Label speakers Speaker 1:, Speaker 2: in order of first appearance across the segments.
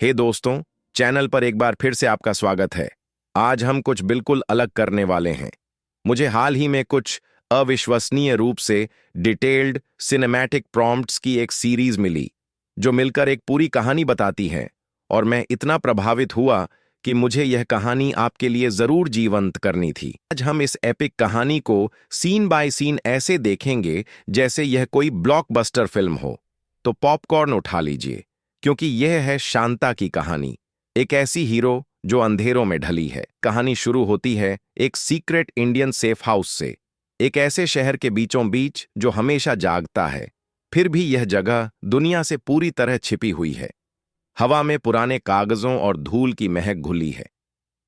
Speaker 1: हे दोस्तों, चैनल पर एक बार फिर से आपका स्वागत है। आज हम कुछ बिल्कुल अलग करने वाले हैं। मुझे हाल ही में कुछ अविश्वसनीय रूप से डिटेल्ड सिनेमैटिक प्रॉम्प्ट्स की एक सीरीज मिली, जो मिलकर एक पूरी कहानी बताती है, और मैं इतना प्रभावित हुआ कि मुझे यह कहानी आपके लिए जरूर जीवंत करनी थी। आज हम इस एपिक कहानी को सीन बाय सीन ऐसे देखेंगे जैसे यह कोई ब्लॉकबस्टर फिल्म हो। तो पॉपकॉर्न उठा लीजिए, क्योंकि यह है शांता की कहानी, एक ऐसी हीरो जो अंधेरों में ढली है। कहानी शुरू होती है एक सीक्रेट इंडियन सेफ हाउस से, एक ऐसे शहर के बीचों बीच जो हमेशा जागता है, फिर भी यह जगह दुनिया से पूरी तरह छिपी हुई है। हवा में पुराने कागजों और धूल की महक घुली है।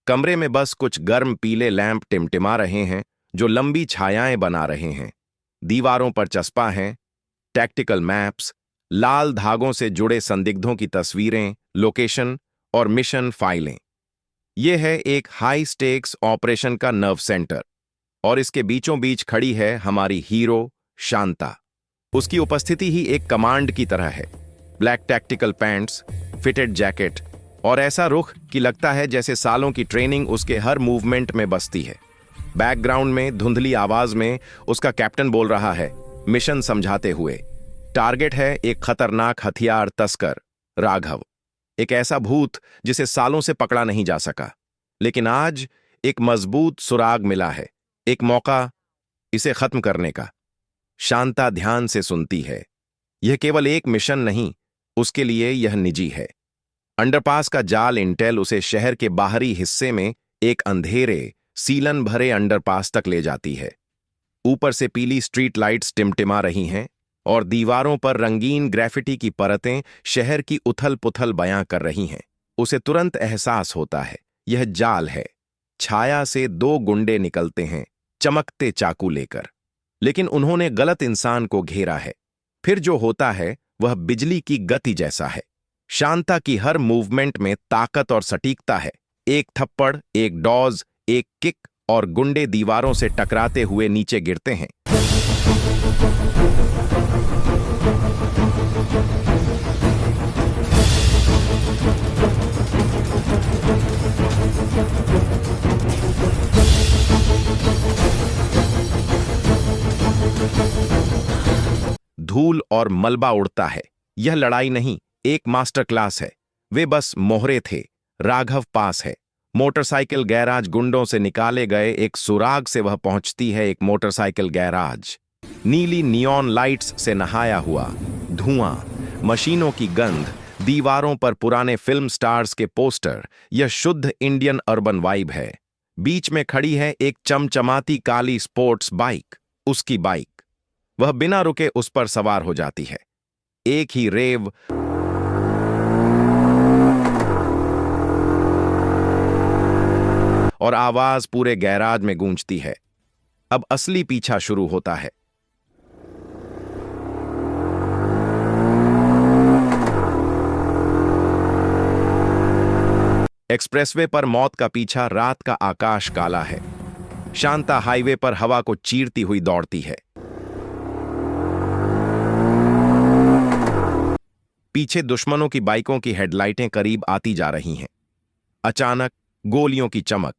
Speaker 1: कमरे में बस कुछ गर्म पीले लैंप टिमटिमा रहे हैं, जो लंबी छायाएं बना रहे हैं। दीवारों पर चस्पा हैं टैक्टिकल मैप्स, लाल धागों से जुड़े संदिग्धों की तस्वीरें, लोकेशन और मिशन फाइलें। यह है एक हाई स्टेक्स ऑपरेशन का नर्व सेंटर, और इसके बीचों बीच खड़ी है हमारी हीरो शांता। उसकी उपस्थिति ही एक कमांड की तरह है। Black tactical pants, fitted jacket और ऐसा रुख कि लगता है जैसे सालों की ट्रेनिंग उसके हर मूवमेंट में बसती है। बैकग्राउंड में धुंधली आवाज में उसका कैप्टन बोल रहा है, मिशन समझाते हुए। टारगेट है एक खतरनाक हथियार तस्कर राघव, एक ऐसा भूत जिसे सालों से पकड़ा नहीं जा सका। लेकिन आज एक मजबूत सुराग मिला है, एक मौका इसे खत्म करने का। शांता ध्यान से सुनती है। यह केवल एक मिशन नहीं, उसके लिए यह निजी है। अंडरपास का जाल इंटेल उसे शहर के बाहरी हिस्से में एक अंधेरे सीलन भरे अंडरपास तक ले जाती है। ऊपर से पीली स्ट्रीट लाइट्स टिमटिमा रही हैं, और दीवारों पर रंगीन ग्रेफिटी की परतें शहर की उथल पुथल बयां कर रही हैं। उसे तुरंत एहसास होता है, यह जाल है। छाया से दो गुंडे निकलते हैं, चमकते चाकू लेकर, लेकिन उन्होंने गलत इंसान को घेरा है। फिर जो होता है वह बिजली की गति जैसा है। शांता की हर मूवमेंट में ताकत और सटीकता है। एक थप्पड़, एक डॉज, एक किक, और गुंडे दीवारों से टकराते हुए नीचे गिरते हैं। धूल और मलबा उड़ता है। यह लड़ाई नहीं, एक मास्टर क्लास है। वे बस मोहरे थे। राघव पास है। मोटरसाइकिल गैराज गुंडों से निकाले गए एक सुराग से वह पहुंचती है एक मोटरसाइकिल गैराज। नीली नियॉन लाइट्स से नहाया हुआ धुआं, मशीनों की गंध, दीवारों पर पुराने फिल्म स्टार्स के पोस्टर। यह शुद्ध इंडियन अर्बन वाइब है। बीच में खड़ी है एक चमचमाती काली स्पोर्ट्स बाइक, उसकी बाइक। वह बिना रुके उस पर सवार हो जाती है। एक ही रेव और आवाज पूरे गैराज में गूंजती है। अब असली पीछा शुरू होता है। एक्सप्रेसवे पर मौत का पीछा, रात का आकाश काला है। शांता हाईवे पर हवा को चीरती हुई दौड़ती है। पीछे दुश्मनों की बाइकों की हेडलाइटें करीब आती जा रही हैं। अचानक गोलियों की चमक,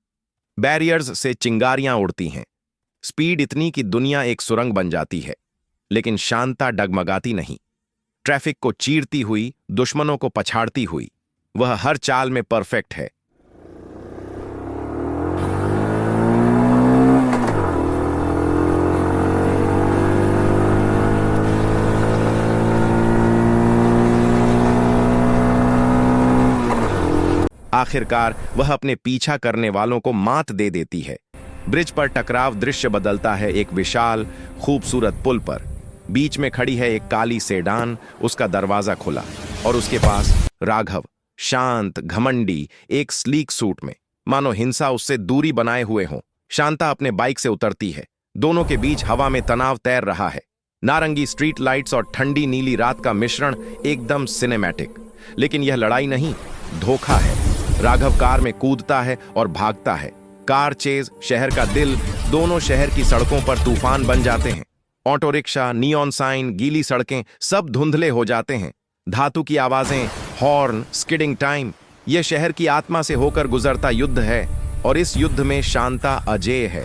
Speaker 1: बैरियर्स से चिंगारियां उड़ती हैं। स्पीड इतनी कि दुनिया एक सुरंग बन जाती है। लेकिन शांता डगमगाती नहीं। ट्रैफिक को चीरती हुई, दुश्मनों को पछाड़ती हुई, वह हर चाल में परफेक्ट है। आखिरकार वह अपने पीछा करने वालों को मात दे देती है। ब्रिज पर टकराव दृश्य बदलता है एक विशाल खूबसूरत पुल पर। बीच में खड़ी है एक काली सेडान, उसका दरवाजा खुला, और उसके पास राघव, शांत, घमंडी, एक स्लीक सूट में, मानो हिंसा उससे दूरी बनाए हुए हों। शांता अपने बाइक से उतरती है। दोनों के बीच हवा में तनाव तैर रहा है। नारंगी स्ट्रीट लाइट्स और ठंडी नीली रात का मिश्रण, एकदम सिनेमैटिक। लेकिन यह लड़ाई नहीं, धोखा है। राघव कार में कूदता है और भागता है। कार चेज, शहर का दिल, दोनों शहर की सड़कों पर तूफान बन जाते हैं। ऑटो रिक्शा, नियॉन साइन, गीली सड़कें, सब धुंधले हो जाते हैं। धातु की आवाजें हॉर्न, स्किडिंग टाइम, यह शहर की आत्मा से होकर गुजरता युद्ध है और इस युद्ध में शांता अजेय है।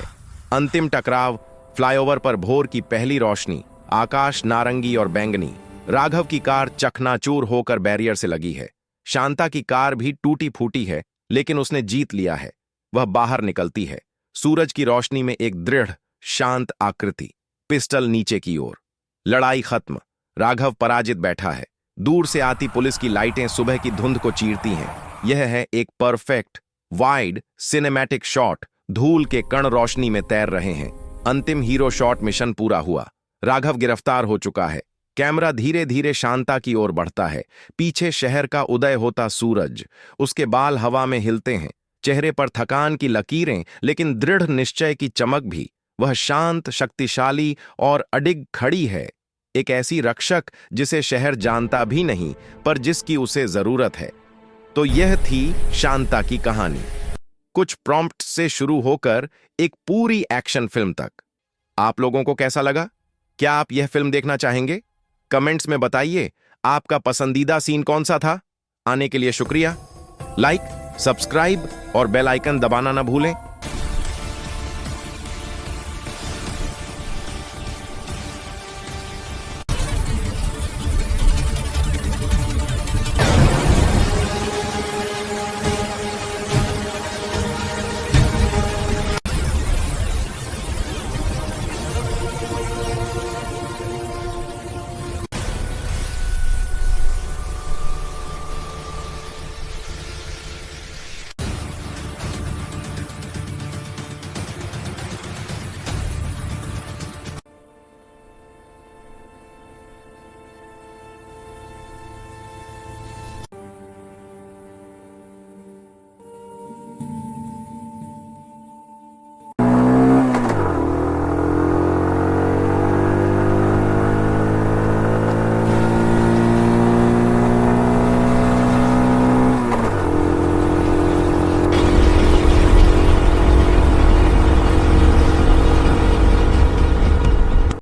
Speaker 1: अंतिम टकराव, फ्लाईओवर पर भोर की पहली रोशनी, आकाश नारंगी और बैंगनी। राघव की कार चकनाचूर होकर बैरियर से लगी है। शांता की कार भी टूटी फूटी है, लेकिन उसने जीत लिया है। वह बाहर निकलती है, सूरज की रोशनी में एक दृढ़ शांत आकृति, पिस्टल नीचे की ओर। लड़ाई खत्म। राघव पराजित बैठा है। दूर से आती पुलिस की लाइटें सुबह की धुंध को चीरती हैं। यह है एक परफेक्ट वाइड सिनेमैटिक शॉट। धूल के कण रोशनी में तैर रहे हैं। अंतिम हीरो शॉट मिशन पूरा हुआ। राघव गिरफ्तार हो चुका है। कैमरा धीरे धीरे शांता की ओर बढ़ता है। पीछे शहर का उदय होता सूरज, उसके बाल हवा में हिलते हैं, चेहरे पर थकान की लकीरें लेकिन दृढ़ निश्चय की चमक भी। वह शांत, शक्तिशाली और अडिग खड़ी है, एक ऐसी रक्षक जिसे शहर जानता भी नहीं पर जिसकी उसे जरूरत है। तो यह थी शांता की कहानी, कुछ प्रॉम्प्ट से शुरू होकर एक पूरी एक्शन फिल्म तक। आप लोगों को कैसा लगा? क्या आप यह फिल्म देखना चाहेंगे? कमेंट्स में बताइए आपका पसंदीदा सीन कौन सा था। आने के लिए शुक्रिया। लाइक, सब्सक्राइब और बेल आइकन दबाना ना भूलें।